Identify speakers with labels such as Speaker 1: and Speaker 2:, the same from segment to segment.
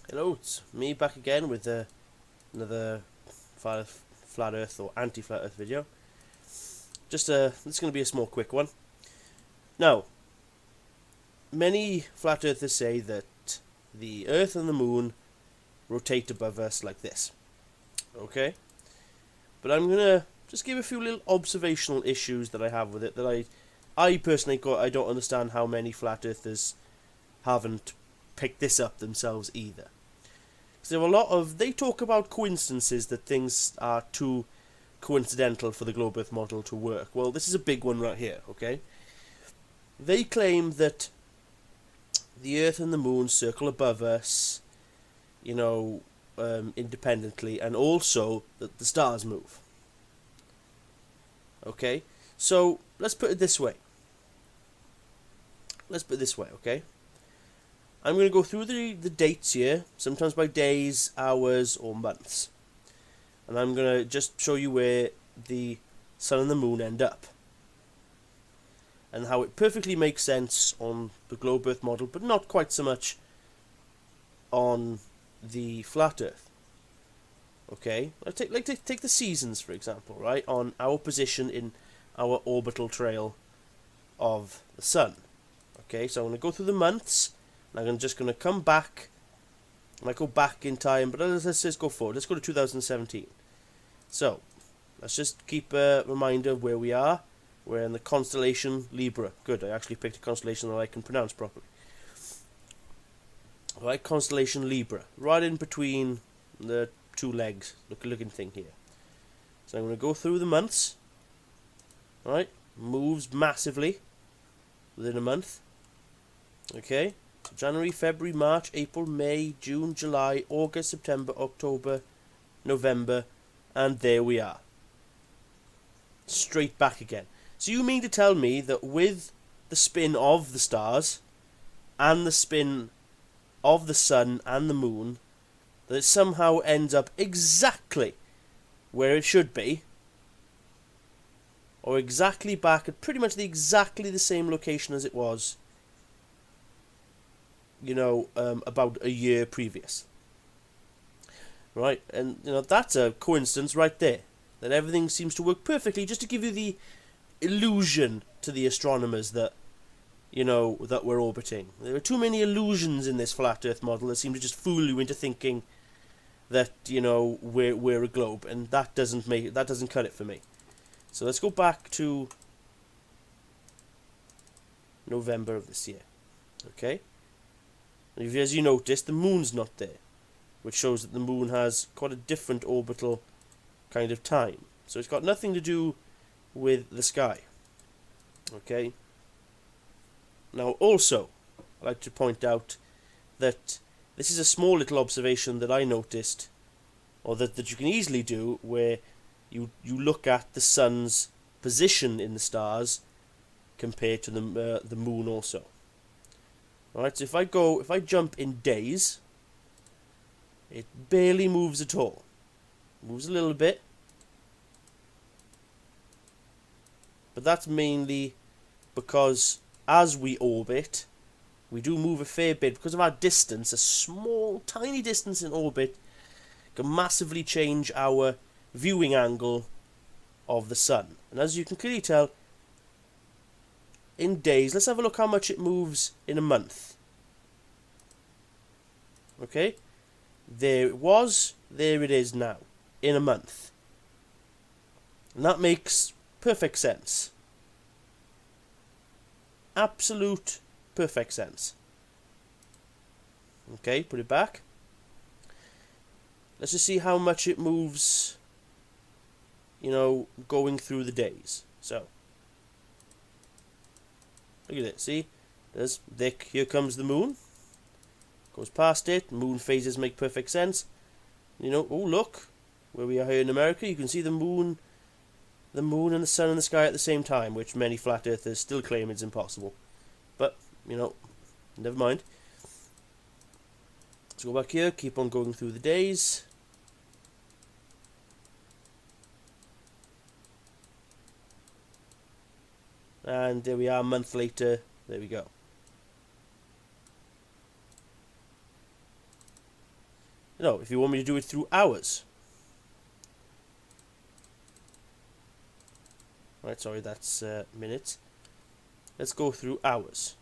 Speaker 1: Hello, it's me back again with another flat Earth or anti-flat Earth video. This is going to be a small, quick one. Now, many flat Earthers say that the Earth and the Moon rotate above us like this. Okay, but I'm gonna just give a few little observational issues that I have with it. That I personally I don't understand how many flat Earthers haven't picked this up themselves either. There are they talk about coincidences, that things are too coincidental for the globe Earth model to work. Well, this is a big one right here, okay? They claim that the Earth and the Moon circle above us, independently, and also that the stars move. Okay? So, let's put it this way. Okay? I'm going to go through the dates here, sometimes by days, hours, or months. And I'm going to just show you where the sun and the moon end up. And how it perfectly makes sense on the globe Earth model, but not quite so much on the flat Earth. Okay? Take the seasons, for example, right? On our position in our orbital trail of the sun. Okay, so I'm going to go through the months. I'm just going to come back. I might go back in time, but let's just go forward. Let's go to 2017. So, let's just keep a reminder of where we are. We're in the constellation Libra. Good, I actually picked a constellation that I can pronounce properly. Alright, constellation Libra. Right in between the two legs. Looking thing here. So I'm going to go through the months. Alright, moves massively within a month. Okay. January, February, March, April, May, June, July, August, September, October, November, and there we are. Straight back again. So you mean to tell me that with the spin of the stars and the spin of the sun and the moon, that it somehow ends up exactly where it should be, or exactly back at pretty much exactly the same location as it was about a year previous. Right, and that's a coincidence right there. That everything seems to work perfectly, just to give you the illusion to the astronomers that, that we're orbiting. There are too many illusions in this flat Earth model that seem to just fool you into thinking that, we're a globe, and that doesn't cut it for me. So let's go back to November of this year. Okay? As you notice, the moon's not there, which shows that the moon has quite a different orbital kind of time. So it's got nothing to do with the sky. Okay? Now, also, I'd like to point out that this is a small little observation that I noticed, or that you can easily do, where you look at the sun's position in the stars compared to the moon also. Alright, so if I jump in days, it barely moves at all. Moves a little bit. But that's mainly because as we orbit, we do move a fair bit. Because of our distance, a small, tiny distance in orbit can massively change our viewing angle of the sun. And as you can clearly tell, in days, let's have a look how much it moves in a month. Okay, there it was, there it is now, in a month. And that makes perfect sense. Absolute perfect sense. Okay, put it back. Let's just see how much it moves, going through the days. So, look at it, see? Here comes the moon. Goes past it, moon phases make perfect sense. Oh look, where we are here in America, you can see the moon and the sun in the sky at the same time, which many flat earthers still claim is impossible. But, never mind. Let's go back here, keep on going through the days. And there we are, a month later, there we go. No, if you want me to do it through hours. Right, sorry, that's minutes. Let's go through hours.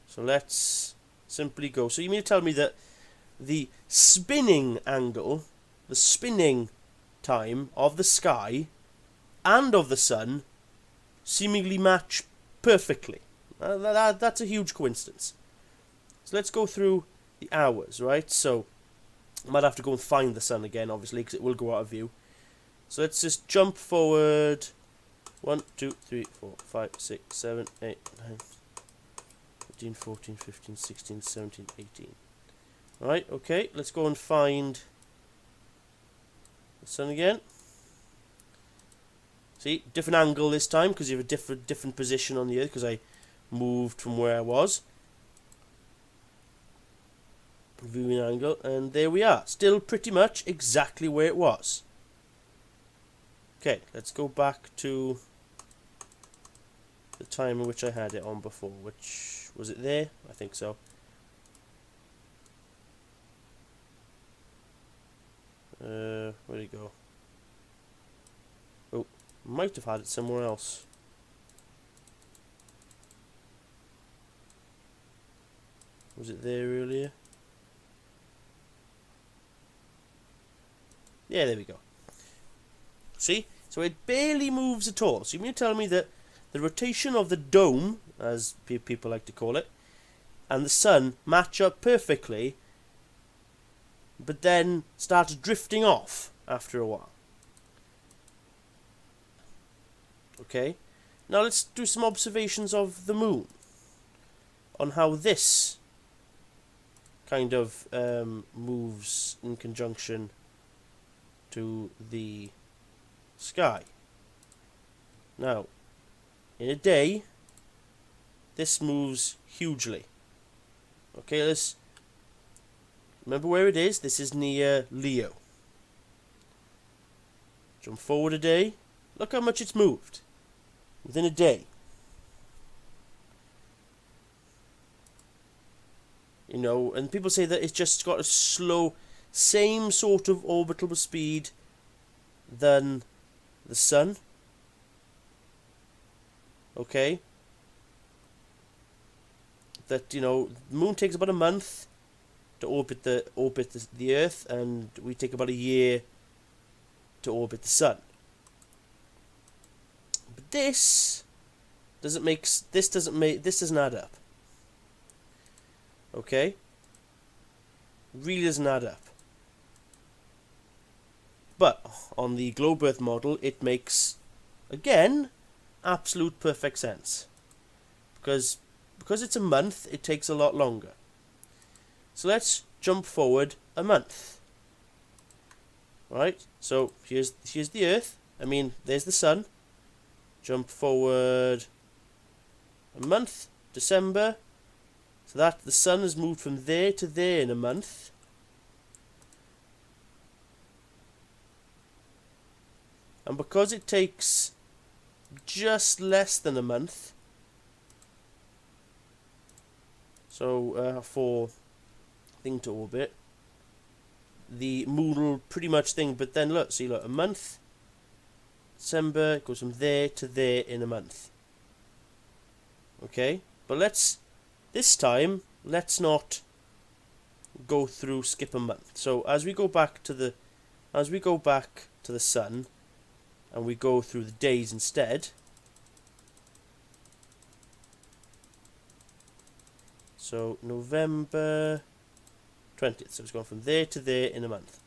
Speaker 1: So let's simply go. So you mean to tell me that the spinning angle, the spinning time of the sky and of the sun seemingly match perfectly? That's a huge coincidence. So let's go through the hours, right? So I might have to go and find the sun again, obviously, because it will go out of view. So let's just jump forward 1, 2, 3, 4, 5, 6, 7, 8, 9, 13, 14, 15, 16, 17, 18. Right, okay, let's go and find the sun again. See, different angle this time because you have a different position on the earth because I moved from where I was. Viewing angle, and there we are. Still pretty much exactly where it was. Okay, let's go back to the time in which I had it on before. Which, was it there? I think so. Where'd it go? Oh, might have had it somewhere else. Was it there earlier? Yeah, there we go. See? So it barely moves at all. So you mean to tell me that the rotation of the dome, as people like to call it, and the sun match up perfectly, but then start drifting off after a while? Okay? Now let's do some observations of the moon on how this kind of moves in conjunction to the sky. Now, in a day, this moves hugely. Okay, let's remember where it is. This is near Leo. Jump forward a day. Look how much it's moved within a day. You know, and people say that it's just got a slow, same sort of orbital speed than the sun. Okay, that, you know, the moon takes about a month to orbit the Earth, and we take about a year to orbit the sun. But this doesn't add up. Okay, really doesn't add up. But on the globe Earth model, it makes, again, absolute perfect sense. Because it's a month, it takes a lot longer. So let's jump forward a month. Right? So here's the Earth. I mean, there's the sun. Jump forward a month, December. So that the sun has moved from there to there in a month. And because it takes just less than a month, so for thing to orbit, the moon will pretty much thing. But then look, see, look, a month, December, it goes from there to there in a month. Okay, but this time let's not go through skip a month. So as we go back to the sun, and we go through the days instead. So November 20th. So it's gone from there to there in a month.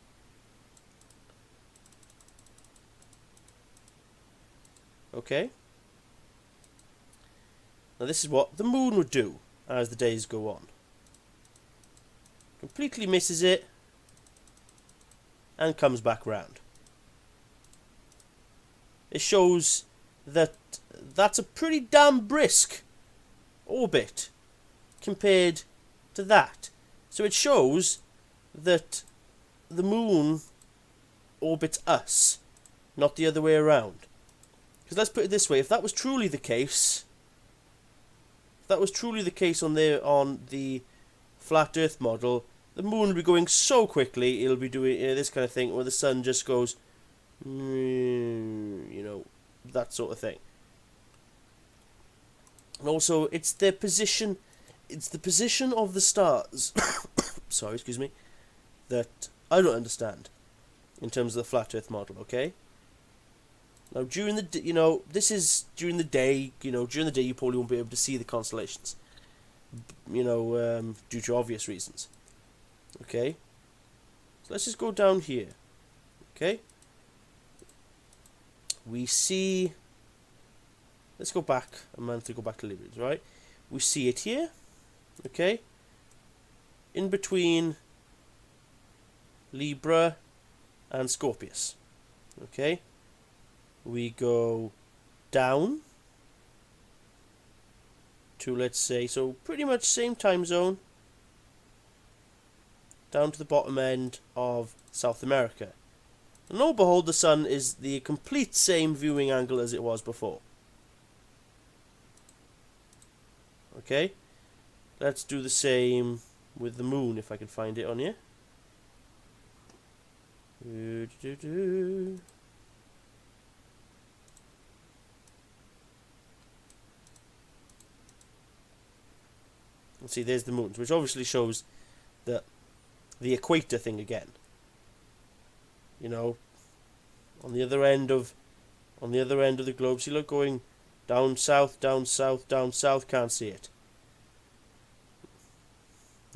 Speaker 1: Okay. Now this is what the moon would do as the days go on. Completely misses it and comes back round. It shows that that's a pretty damn brisk orbit compared to that. So it shows that the moon orbits us, not the other way around. Because let's put it this way, if that was truly the case, on the flat Earth model, the moon will be going so quickly, it'll be doing this kind of thing where the sun just goes, you know, that sort of thing. And also, it's the position of the stars, sorry, excuse me, that I don't understand in terms of the flat Earth model, okay? Now, during the, this is during the day, during the day you probably won't be able to see the constellations, due to obvious reasons, okay? So let's just go down here, okay? We see, let's go back a month to go back to Libra, right? We see it here, okay? In between Libra and Scorpius, okay? We go down to, let's say, so pretty much same time zone, down to the bottom end of South America. And lo and behold, the sun is the complete same viewing angle as it was before. Okay, let's do the same with the moon, if I can find it on here. Let's see, there's the moon, which obviously shows the equator thing again. On the other end of the globe. See, look, going down south, down south, down south. Can't see it.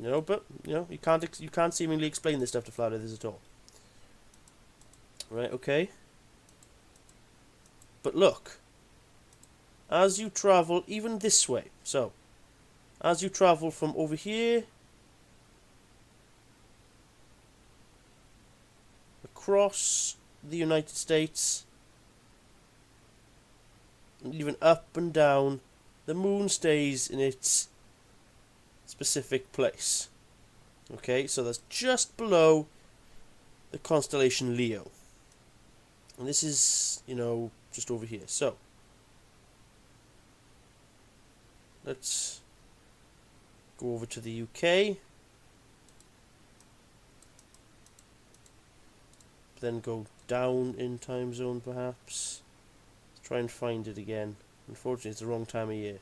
Speaker 1: But you can't seemingly explain this stuff to flat earthers at all. Right? Okay. But look, as you travel even this way, so as you travel from over here across the United States, and even up and down, the moon stays in its specific place. Okay, so that's just below the constellation Leo. And this is, just over here. So, let's go over to the UK. Then go down in time zone, perhaps. Let's try and find it again. Unfortunately, it's the wrong time of year.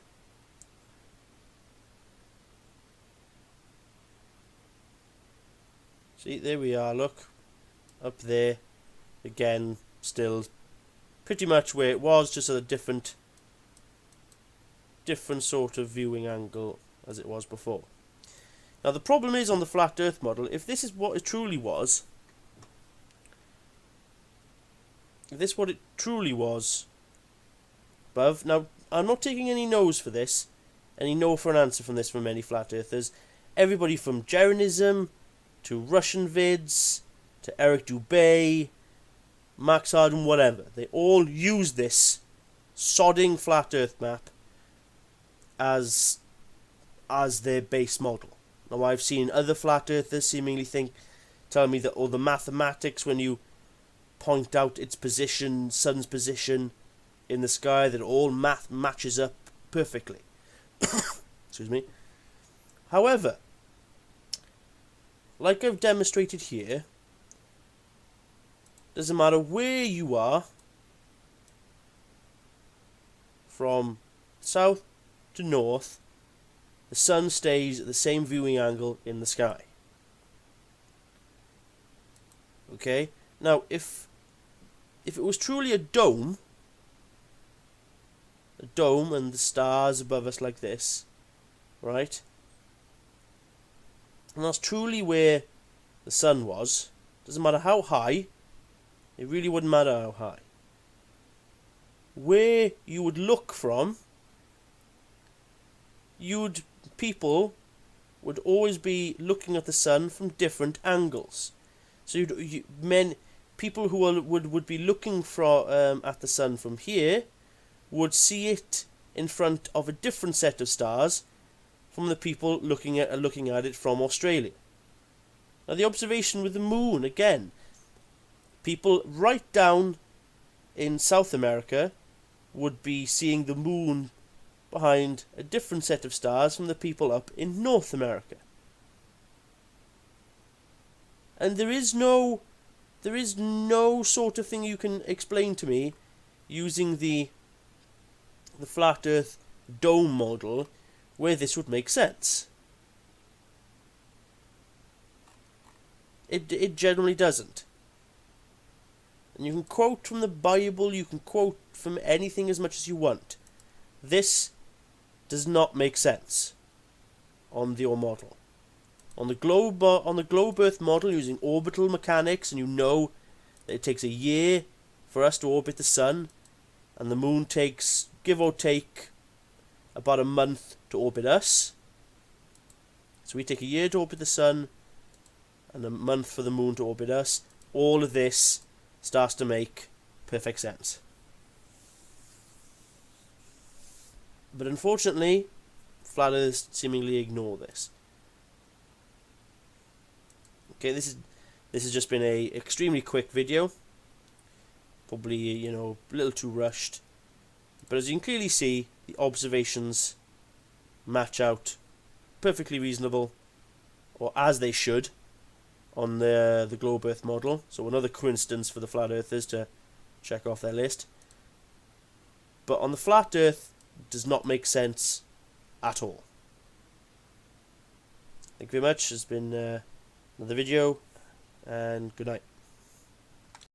Speaker 1: See, there we are, look. Up there. Again, still pretty much where it was, just at a different sort of viewing angle as it was before. Now, the problem is on the flat Earth model, if this is what it truly was, above. Now, I'm not taking any no's for this, any no for an answer from this from many flat earthers. Everybody from Jeranism to Russian vids to Eric Dubay, Max Arden, whatever, they all use this sodding flat Earth map as their base model. Now, I've seen other flat earthers seemingly tell me that all the mathematics, when you point out its position, sun's position in the sky, that all math matches up perfectly. Excuse me. However, like I've demonstrated here, doesn't matter where you are, from south to north, the sun stays at the same viewing angle in the sky. Okay? Now, if it was truly a dome and the stars above us like this, right? And that's truly where the sun was. Doesn't matter how high. It really wouldn't matter how high. Where you would look from, people would always be looking at the sun from different angles. So people who would be looking at the sun from here would see it in front of a different set of stars from the people looking at it from Australia. Now, the observation with the moon, again, people right down in South America would be seeing the moon behind a different set of stars from the people up in North America. And there is no sort of thing you can explain to me using the flat Earth dome model where this would make sense. It generally doesn't. And you can quote from the Bible, you can quote from anything as much as you want. This does not make sense on your model. On the globe Earth model, using orbital mechanics, and you know that it takes a year for us to orbit the sun, and the moon takes, give or take, about a month to orbit us. So we take a year to orbit the sun, and a month for the moon to orbit us. All of this starts to make perfect sense. But unfortunately, flat earthers seemingly ignore this. Okay, this has just been a extremely quick video. Probably, a little too rushed. But as you can clearly see, the observations match out perfectly reasonable, or as they should, on the globe Earth model. So another coincidence for the flat earthers to check off their list. But on the flat Earth, it does not make sense at all. Thank you very much. It's been another video, and good night.